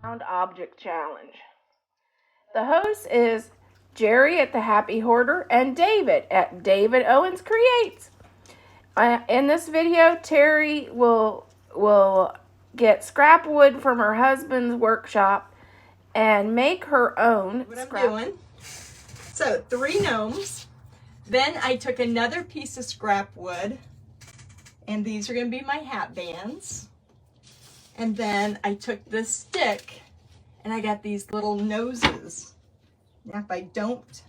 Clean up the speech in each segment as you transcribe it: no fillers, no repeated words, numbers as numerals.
Found Object Challenge. The host is Jerry at the Happy Hoarder and David at David Owens Creates. In this video, Terry will get scrap wood from her husband's workshop and make her own. What I'm doing. So 3 gnomes. Then I took another piece of scrap wood, and these are going to be my hat bands. And then I took this stick and I got these little noses. Now if I don't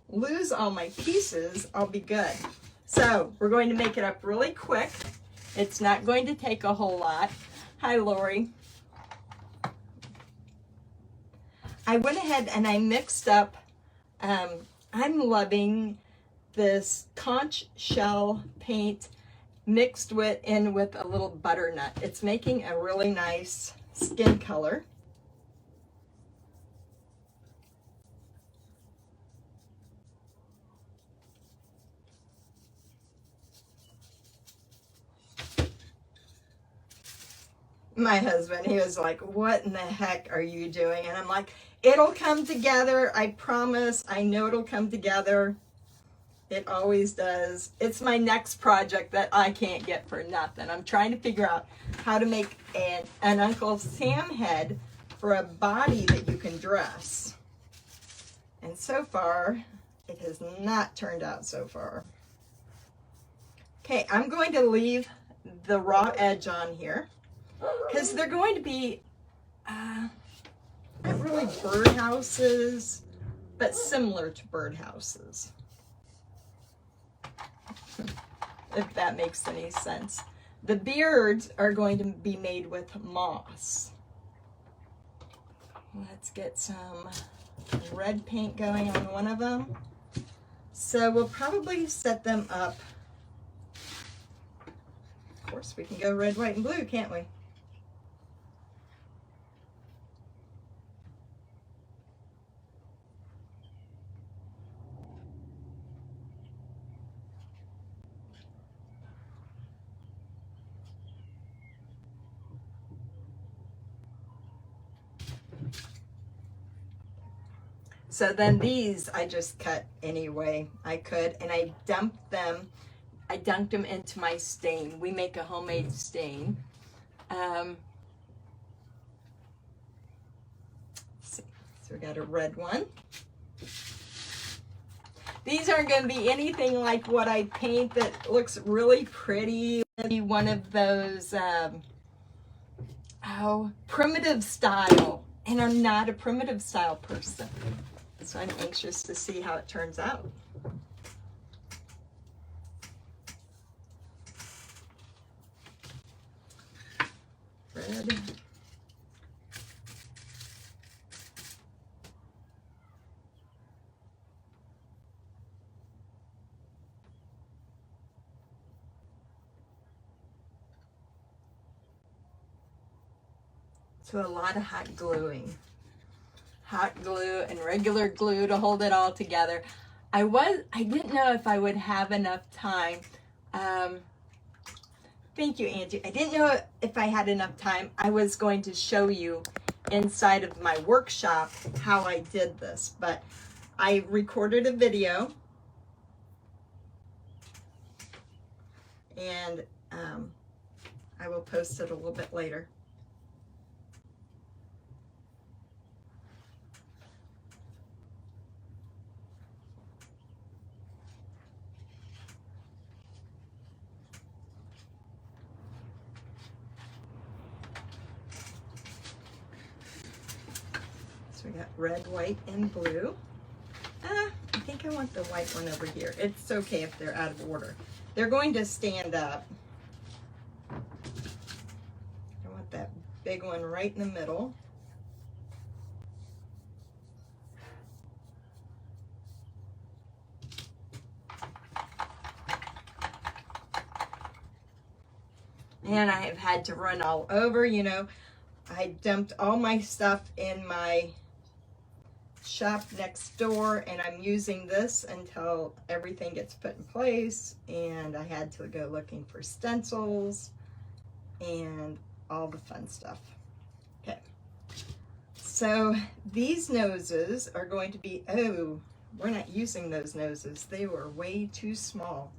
lose all my pieces, I'll be good. So we're going to make it up really quick. It's not going to take a whole lot. Hi, Lori. I went ahead and I mixed up, I'm loving this conch shell paint mixed in with a little butternut. It's making a really nice skin color. My husband, he was like, what in the heck are you doing? And I'm like, it'll come together. I promise. I know it'll come together. It always does. It's my next project that I can't get for nothing. I'm trying to figure out how to make an Uncle Sam head for a body that you can dress. And so far, it has not turned out so far. Okay, I'm going to leave the raw edge on here because they're going to be not really birdhouses, but similar to birdhouses. If that makes any sense. The beards are going to be made with moss. Let's get some red paint going on one of them. So we'll probably set them up. Of course, we can go red, white, and blue, can't we? So then these I just cut any way I could, and I dumped them. I dunked them into my stain. We make a homemade stain. So we got a red one. These aren't going to be anything like what I paint that looks really pretty. Maybe one of those primitive style, and I'm not a primitive style person. So I'm anxious to see how it turns out. Red. So a lot of hot gluing. Hot glue and regular glue to hold it all together. I didn't know if I would have enough time. Thank you, Angie. I didn't know if I had enough time. I was going to show you inside of my workshop how I did this, but I recorded a video and I will post it a little bit later. We got red, white, and blue. I think I want the white one over here. It's okay if they're out of order. They're going to stand up. I want that big one right in the middle. And I have had to run all over, you know. I dumped all my stuff in my shop next door, and I'm using this until everything gets put in place. And I had to go looking for stencils and all the fun stuff. Okay, So these noses are going to be, oh, we're not using those noses. They were way too small.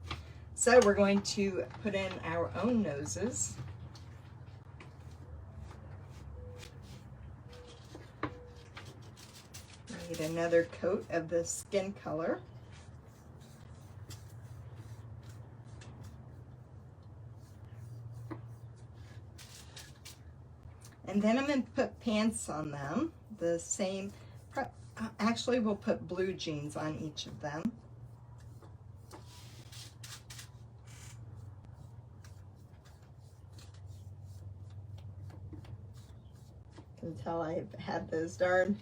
So we're going to put in our own noses. Need another coat of the skin color. And then I'm going to put pants on them, the same, actually we'll put blue jeans on each of them. Until I've had those darn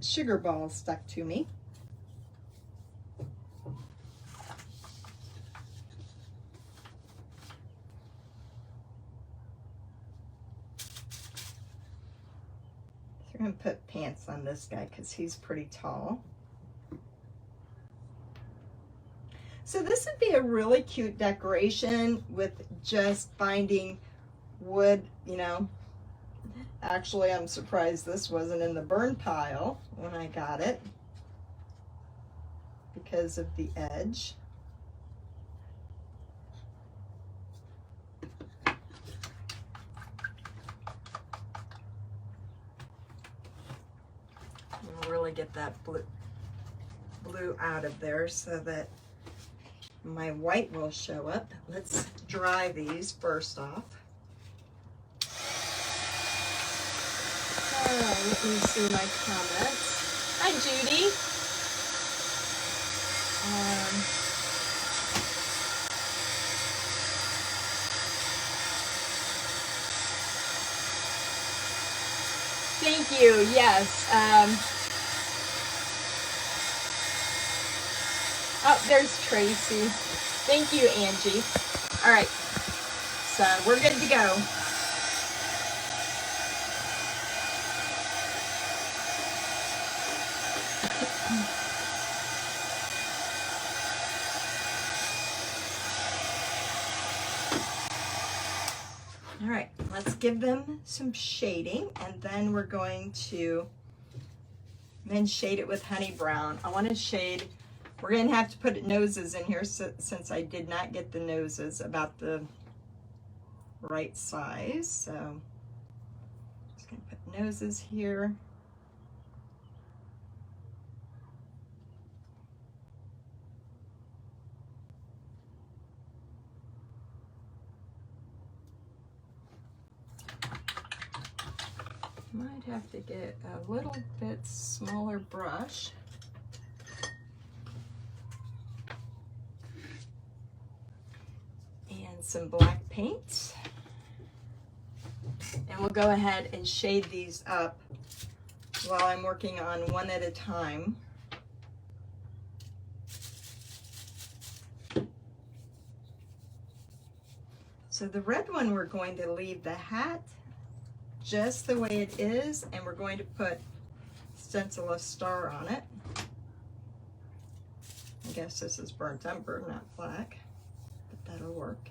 sugar balls stuck to me. So we're going to put pants on this guy because he's pretty tall. So this would be a really cute decoration with just finding wood, you know. Actually, I'm surprised this wasn't in the burn pile when I got it because of the edge. We'll really get that blue out of there so that my white will show up. Let's dry these first off. Let me see my comments. Hi, Judy. Thank you. Yes. Oh, there's Tracy. Thank you, Angie. All right. So we're good to go. All right, let's give them some shading, and then we're going to shade it with honey brown. I want to shade, we're going to have to put noses in here since I did not get the noses about the right size. So just going to put noses here. Might have to get a little bit smaller brush. And some black paint. And we'll go ahead and shade these up while I'm working on one at a time. So the red one, we're going to leave the hat just the way it is, and we're going to stencil a star on it. I guess this is burnt umber, not black, but that'll work.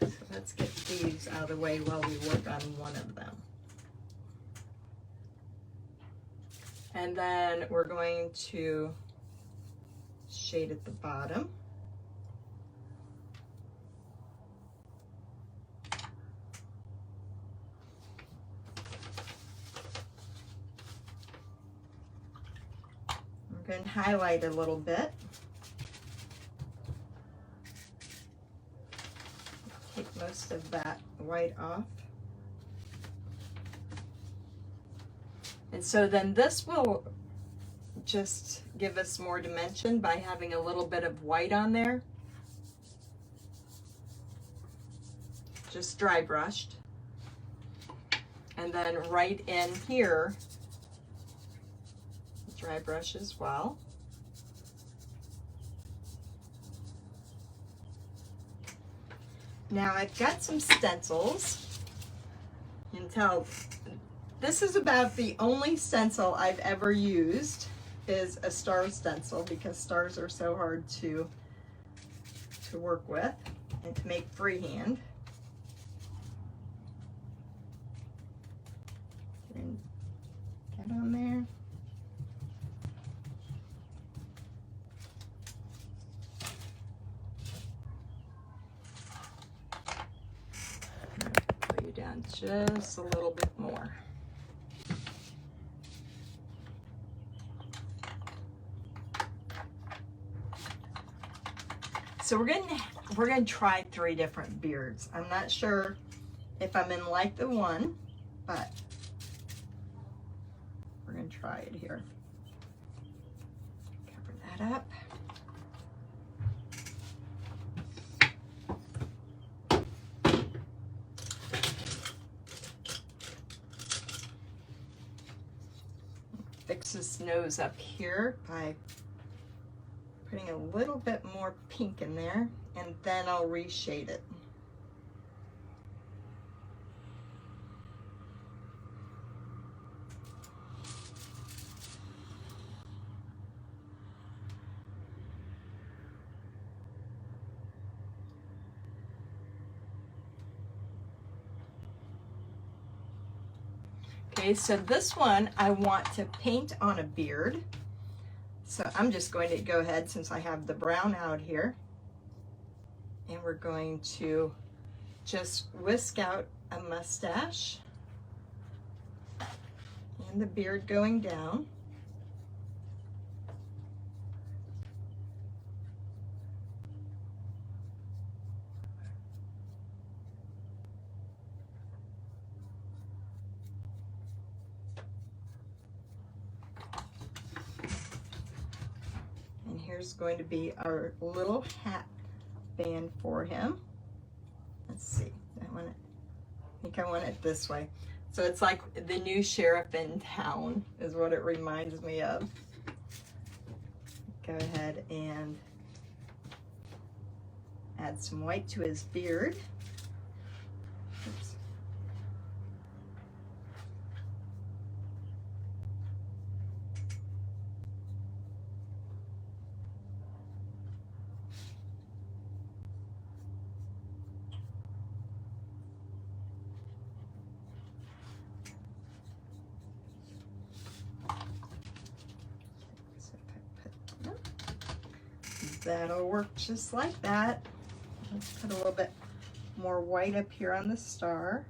So let's get these out of the way while we work on one of them. And then we're going to shade at the bottom. We're going to highlight a little bit. Take most of that white off. And so then this will just give us more dimension by having a little bit of white on there. Just dry brushed. And then right in here, dry brush as well. Now I've got some stencils. You can tell this is about the only stencil I've ever used is a star stencil because stars are so hard to to work with and to make freehand. And get on there. Pull you down just a little bit more. So we're gonna try 3 different beards. I'm not sure if I'm in like the one, but we're gonna try it here. Cover that up. Fix his nose up here by putting a little bit more pink in there, and then I'll reshade it. Okay, so this one I want to paint on a beard. So I'm just going to go ahead, since I have the brown out here, and we're going to just whisk out a mustache and the beard going down. And here's going to be our little hat band for him. Let's see, I think I want it this way. So it's like the new sheriff in town is what it reminds me of. Go ahead and add some white to his beard. Oops. That'll work just like that. Let's put a little bit more white up here on the star.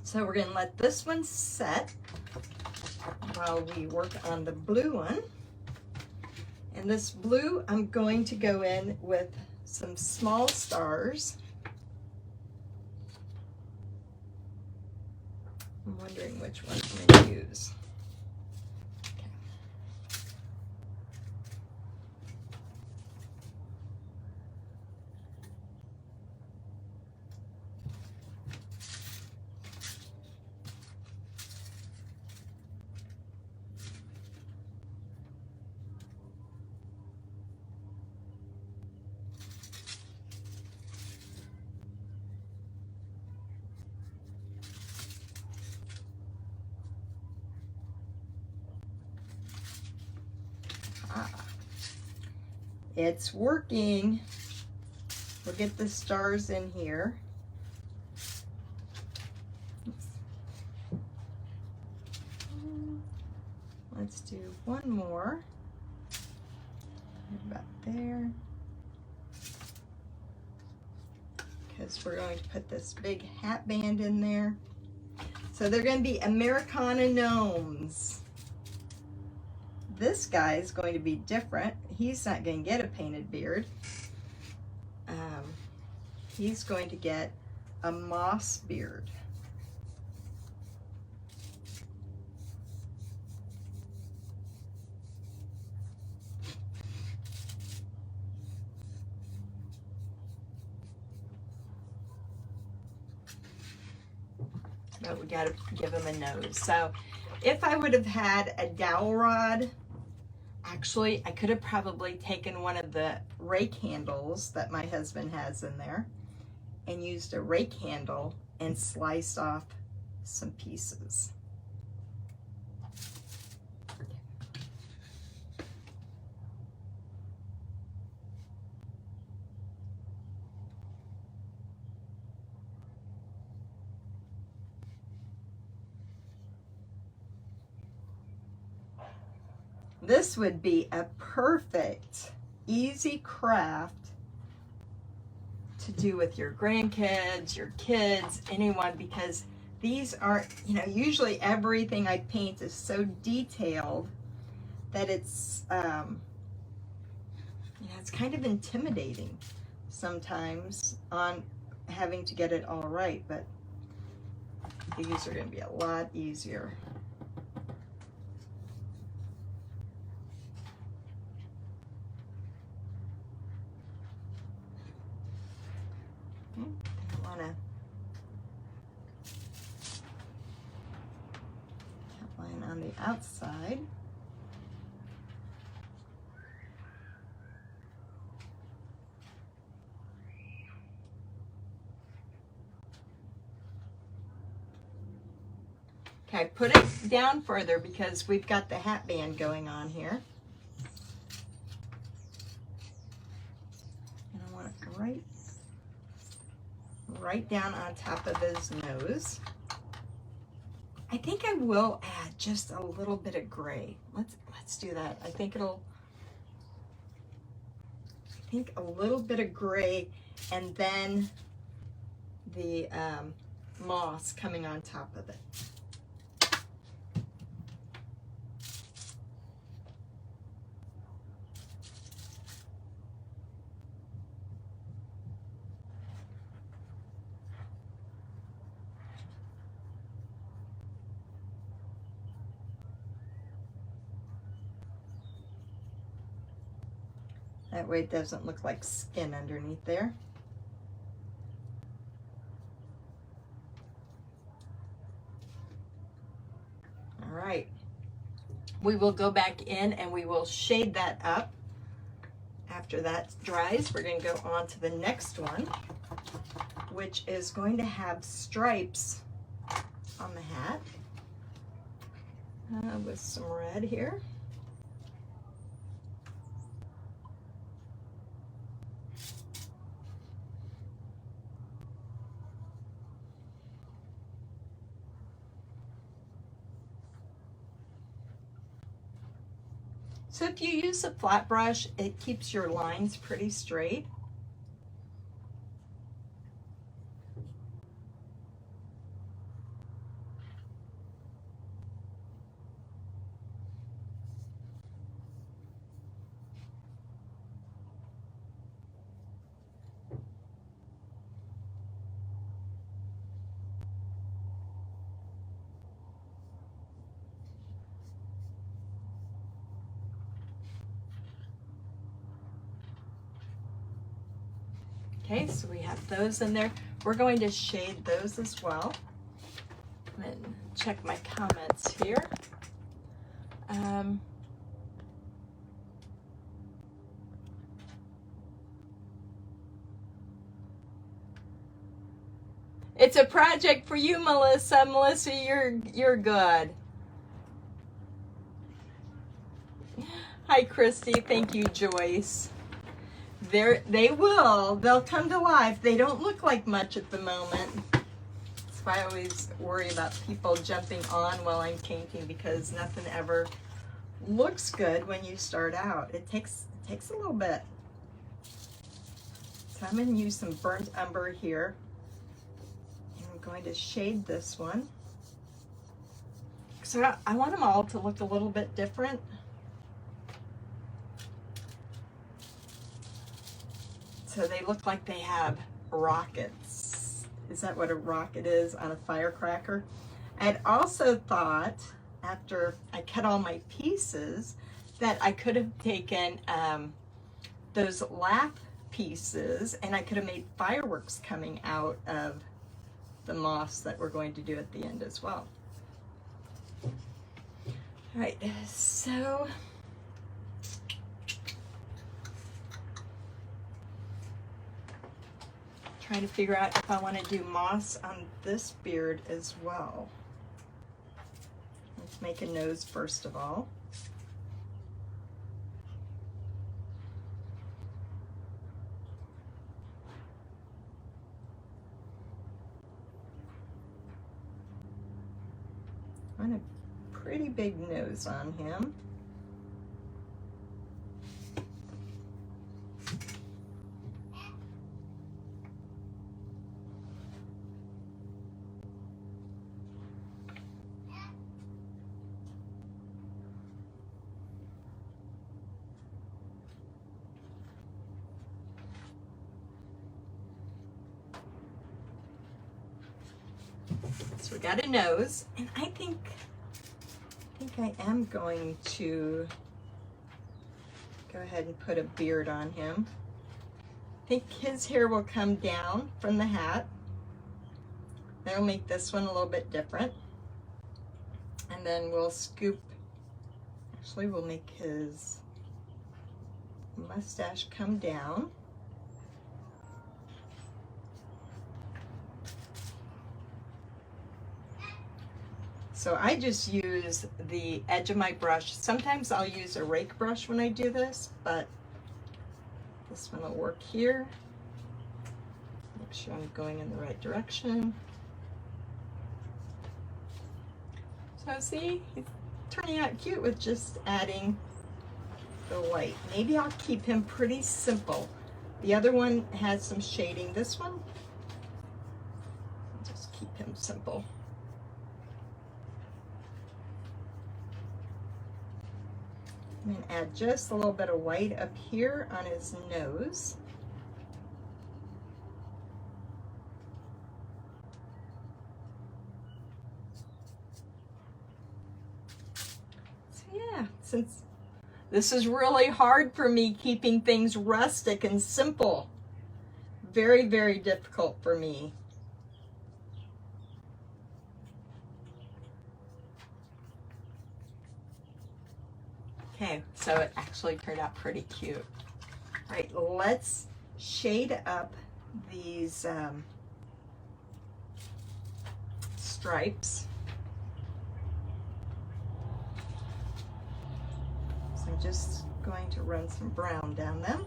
So we're going to let this one set while we work on the blue one. And this blue, I'm going to go in with some small stars. I'm wondering which one I'm going to use. It's working. We'll get the stars in here. Let's do one more. About there. Because we're going to put this big hat band in there. So they're going to be Americana Gnomes. This guy is going to be different. He's not going to get a painted beard. He's going to get a moss beard. but we got to give him a nose. So if I would have had a dowel rod, actually I could have probably taken one of the rake handles that my husband has in there and used a rake handle and sliced off some pieces. This would be a perfect, easy craft to do with your grandkids, your kids, anyone, because these are, you know, usually everything I paint is so detailed that it's, you know, it's kind of intimidating sometimes on having to get it all right, but these are going to be a lot easier. I want to outline on the outside. Okay, put it down further because we've got the hat band going on here. And I want it right down on top of his nose. I think I will add just a little bit of gray. Let's do that. I think a little bit of gray, and then the moss coming on top of it. That way it doesn't look like skin underneath there. All right. We will go back in and we will shade that up. After that dries, we're going to go on to the next one, which is going to have stripes on the hat with some red here. So if you use a flat brush, it keeps your lines pretty straight. Okay, so we have those in there. We're going to shade those as well. And check my comments here. It's a project for you, Melissa. Melissa, you're good. Hi, Christy. Thank you, Joyce. They'll come to life. They don't look like much at the moment. That's why I always worry about people jumping on while I'm painting, because nothing ever looks good when you start out. It takes a little bit. So I'm going to use some burnt umber here. And I'm going to shade this one. So I want them all to look a little bit different. So they look like they have rockets. Is that what a rocket is on a firecracker? I had also thought, after I cut all my pieces, that I could have taken those lap pieces and I could have made fireworks coming out of the moss that we're going to do at the end as well. All right, so trying to figure out if I want to do moss on this beard as well. Let's make a nose first of all. I want a pretty big nose on him. So we got a nose, and I think I am going to go ahead and put a beard on him. I think his hair will come down from the hat. That'll make this one a little bit different. And then we'll scoop, actually we'll make his mustache come down. So I just use the edge of my brush. Sometimes I'll use a rake brush when I do this, but this one will work here. Make sure I'm going in the right direction. So see, it's turning out cute with just adding the white. Maybe I'll keep him pretty simple. The other one has some shading. This one, I'll just keep him simple. I'm going to add just a little bit of white up here on his nose. So yeah, since this is really hard for me keeping things rustic and simple, very, very difficult for me. Okay, so it actually turned out pretty cute. All right, let's shade up these stripes. So I'm just going to run some brown down them.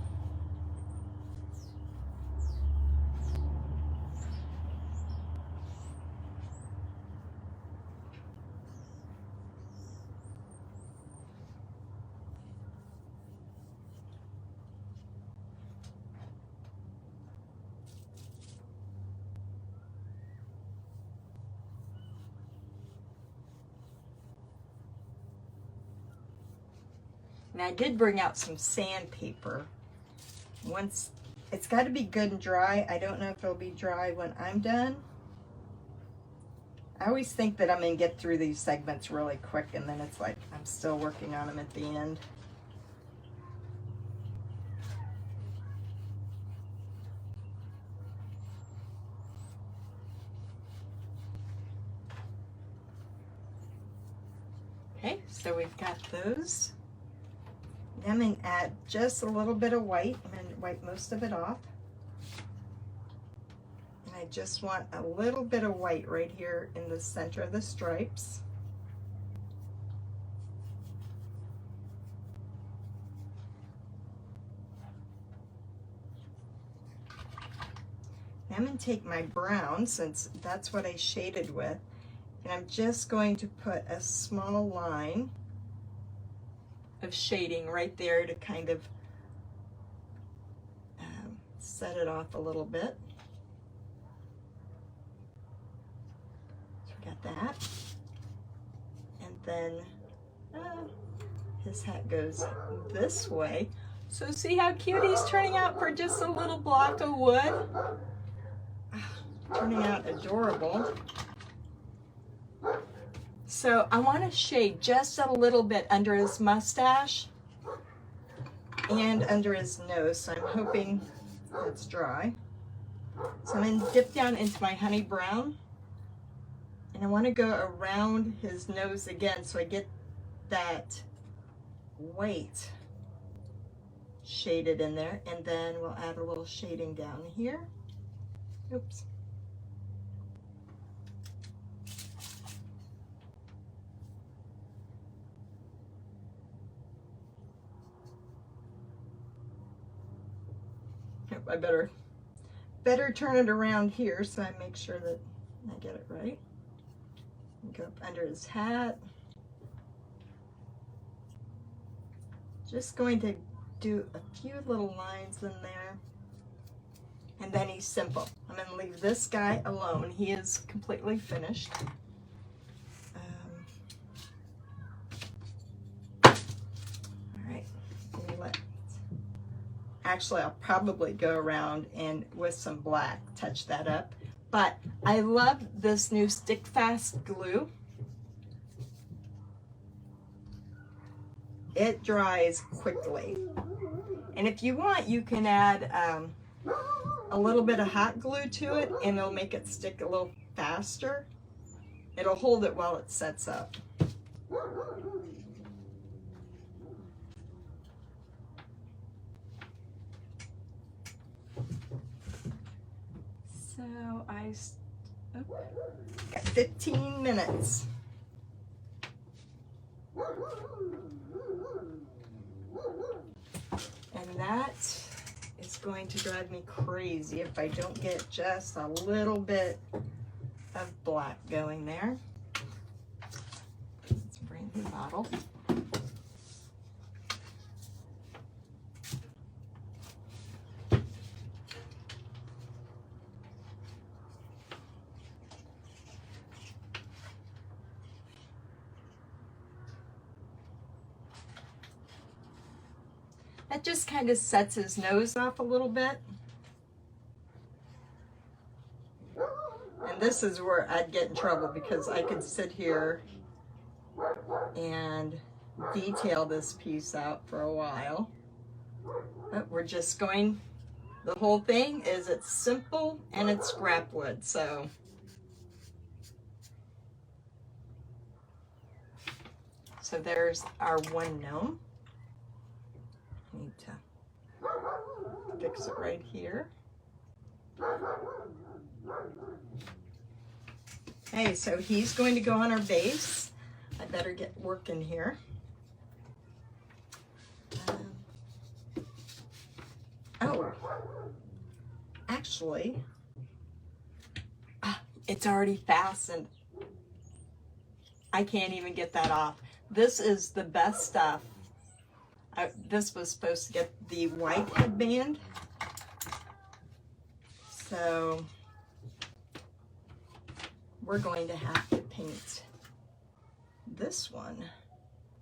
And I did bring out some sandpaper. Once it's got to be good and dry. I don't know if it'll be dry when I'm done. I always think that I'm going to get through these segments really quick, and then it's like I'm still working on them at the end. Okay, so we've got those. I'm going to add just a little bit of white. I'm going to wipe most of it off. And I just want a little bit of white right here in the center of the stripes. Now I'm going to take my brown, since that's what I shaded with, and I'm just going to put a small line of shading right there to kind of set it off a little bit. So we got that. And then his hat goes this way. So see how cute he's turning out for just a little block of wood? Turning out adorable. So I want to shade just a little bit under his mustache and under his nose. So I'm hoping it's dry. So I'm going to dip down into my honey brown. And I want to go around his nose again so I get that white shaded in there. And then we'll add a little shading down here. Oops. I better turn it around here so I make sure that I get it right. Go up under his hat. Just going to do a few little lines in there. And then he's simple. I'm going to leave this guy alone. He is completely finished. All right. Actually, I'll probably go around and with some black touch that up. But I love this new stick fast glue. It dries quickly. And if you want, you can add a little bit of hot glue to it and it'll make it stick a little faster. It'll hold it while it sets up. So got 15 minutes. And that is going to drive me crazy if I don't get just a little bit of black going there. It's a brand new bottle. That just kind of sets his nose off a little bit. And this is where I'd get in trouble because I could sit here and detail this piece out for a while. But we're just going, the whole thing is it's simple and it's scrap wood, so. So there's our one gnome. Need to fix it right here. Okay, so he's going to go on our base. I better get working here. Oh, actually, it's already fastened. I can't even get that off. This is the best stuff. This was supposed to get the white headband. So we're going to have to paint this one.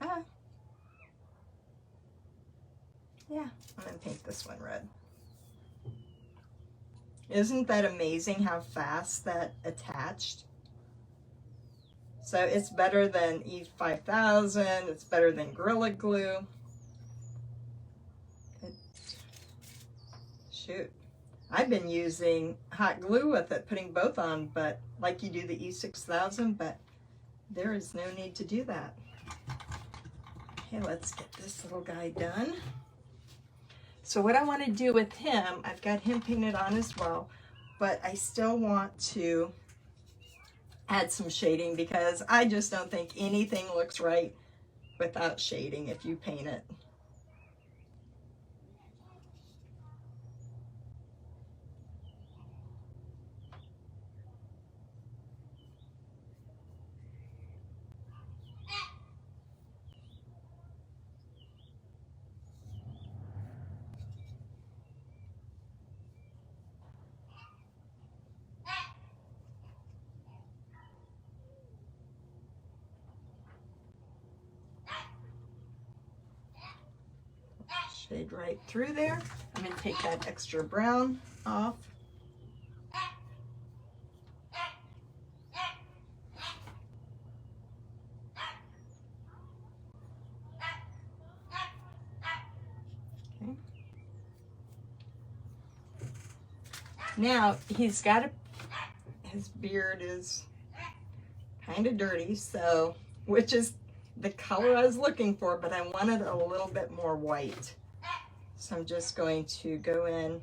Yeah, I'm going to paint this one red. Isn't that amazing how fast that attached? So it's better than E5000, it's better than Gorilla Glue. Shoot, I've been using hot glue with it, putting both on, but like you do the E6000, but there is no need to do that. Okay, let's get this little guy done. So what I want to do with him, I've got him painted on as well, but I still want to add some shading because I just don't think anything looks right without shading if you paint it. Shade right through there. I'm going to take that extra brown off. Okay. Now he's got his beard is kind of dirty, so, which is the color I was looking for, but I wanted a little bit more white. So I'm just going to go in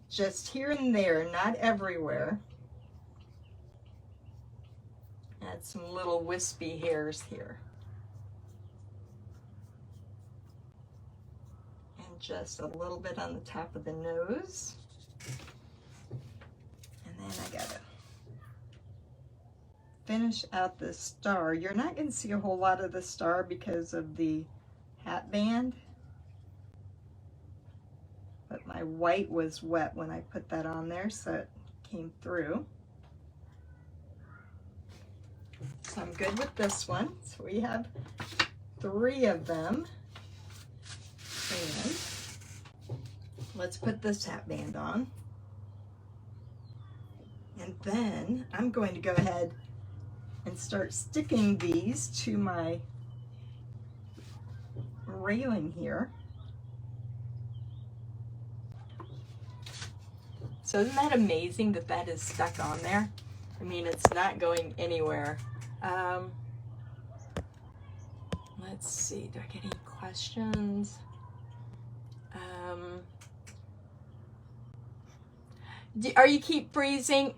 just here and there, not everywhere. Add some little wispy hairs here. And just a little bit on the top of the nose. And then I gotta finish out this star. You're not going to see a whole lot of the star because of the hat band, but my white was wet when I put that on there, so it came through. So I'm good with this one. So we have 3 of them. And let's put this hat band on. And then I'm going to go ahead and start sticking these to my railing here. So isn't that amazing that that is stuck on there? I mean, it's not going anywhere. Let's see, do I get any questions? Are you keep freezing?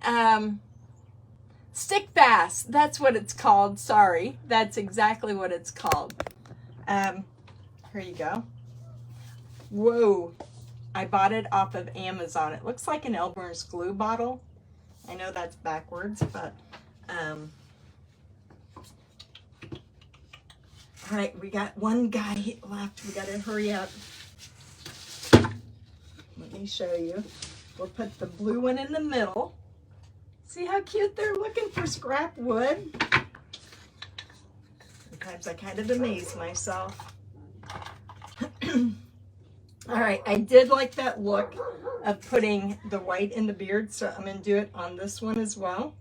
Stick fast, that's what it's called. Sorry, that's exactly what it's called. Here you go. Whoa, I bought it off of Amazon. It looks like an Elmer's glue bottle. I know that's backwards, but all right, we got one guy left. We gotta hurry up. Let me show you. We'll put the blue one in the middle. See how cute they're looking for scrap wood? Sometimes I kind of amaze myself. All right, I did like that look of putting the white in the beard, so I'm gonna do it on this one as well.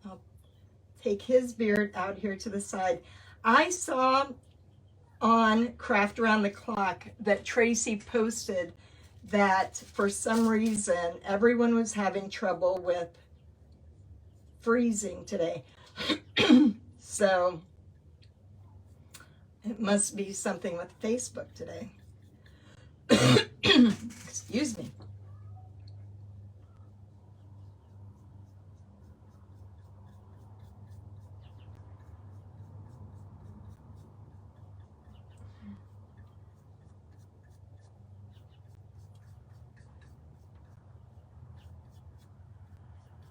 I'll take his beard out here to the side. I saw on Craft Around the Clock that Tracy posted that for some reason everyone was having trouble with freezing today. So it must be something with Facebook today. Excuse me.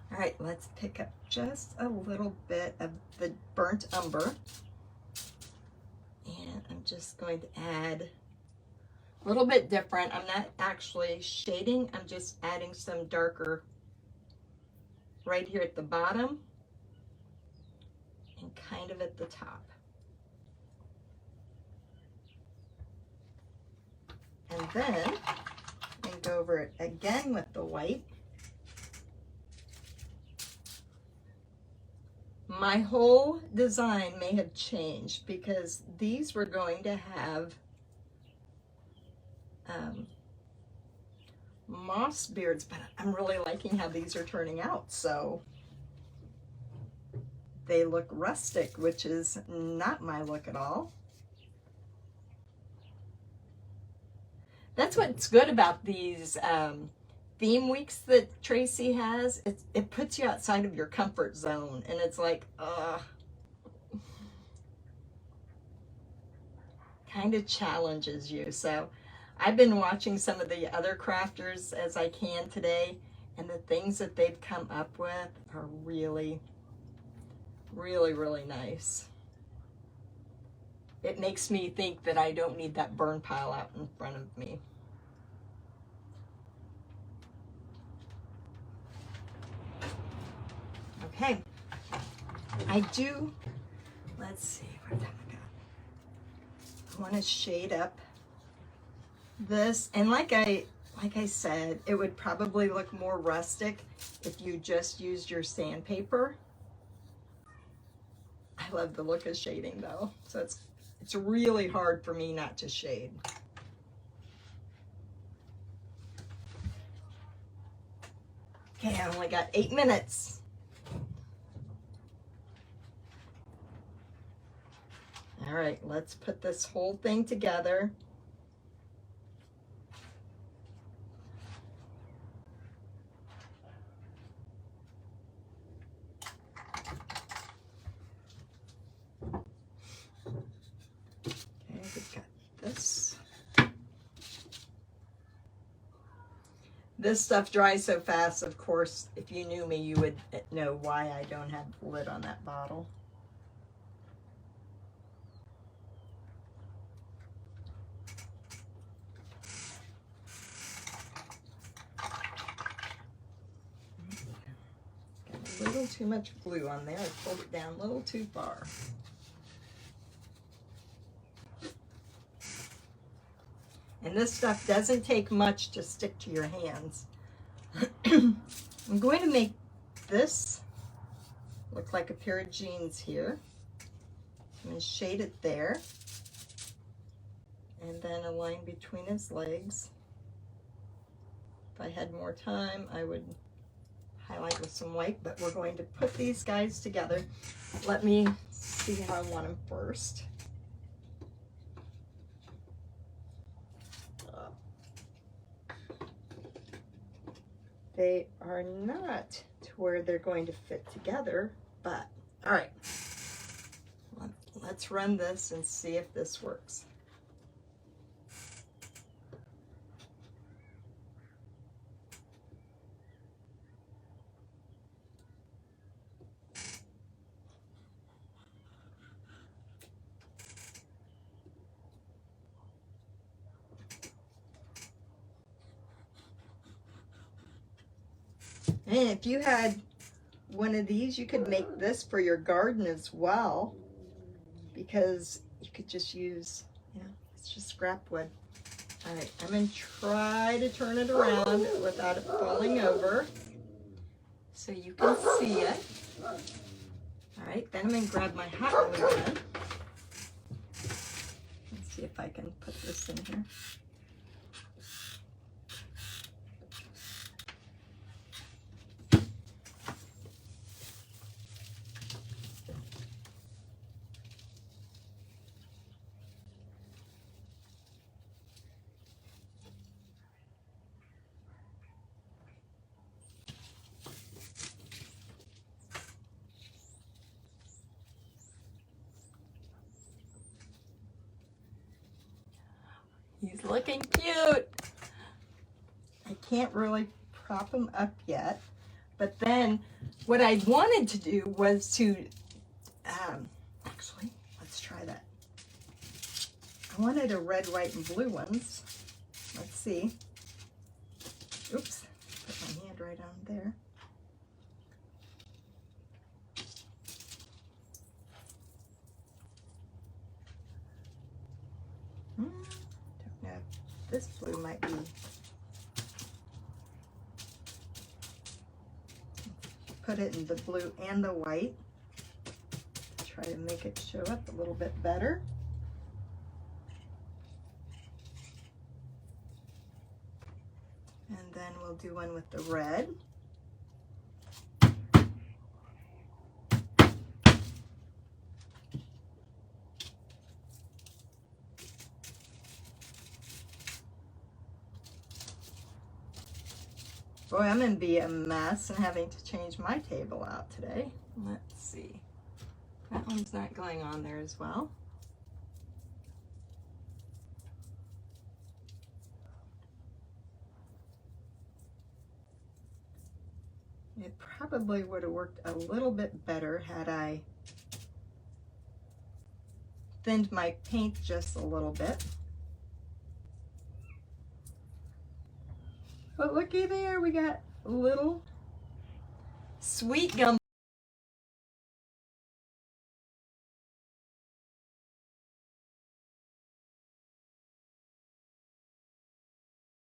All right, let's pick up just a little bit of the burnt umber. And I'm just going to add a little bit different. I'm not actually shading, I'm just adding some darker right here at the bottom and kind of at the top. And then I can go over it again with the white. My whole design may have changed because these were going to have moss beards, but I'm really liking how these are turning out. So they look rustic, which is not my look at all. That's what's good about these theme weeks that Tracy has. It puts you outside of your comfort zone, and it's like, kind of challenges you. So I've been watching some of the other crafters as I can today, and the things that they've come up with are really, really, really nice. It makes me think that I don't need that burn pile out in front of me. Okay, I do, let's see, what time I got? I want to shade up this, and like I said, it would probably look more rustic if you just used your sandpaper. I love the look of shading though, so it's really hard for me not to shade. Okay, I only got 8 minutes. All right, let's put this whole thing together. Okay, we've got this. This stuff dries so fast, of course, if you knew me, you would know why I don't have the lid on that bottle. Got a little too much glue on there. I pulled it down a little too far. And this stuff doesn't take much to stick to your hands. I'm going to make this look like a pair of jeans here. I'm going to shade it there. And then a line between his legs. If I had more time, I would highlight with some white, but we're going to put these guys together. Let me see how I want them first. They are not to where they're going to fit together, but all right. Let's run this and see if this works. And if you had one of these, you could make this for your garden as well, because you could just use, you know, it's just scrap wood. All right, I'm going to try to turn it around without it falling over so you can see it. All right, then I'm going to grab my hot glue gun. Let's see if I can put this in here. He's looking cute. I can't really prop him up yet, but then what I wanted to do was to, actually, let's try that. I wanted a red, white, and blue ones. Let's see. Oops, put my hand right on there. Don't know if this blue might be. Put it in the blue and the white. Try to make it show up a little bit better. And then we'll do one with the red. Boy, I'm going to be a mess and having to change my table out today. Let's see. That one's not going on there as well. It probably would have worked a little bit better had I thinned my paint just a little bit. But looky there, we got little sweet gum.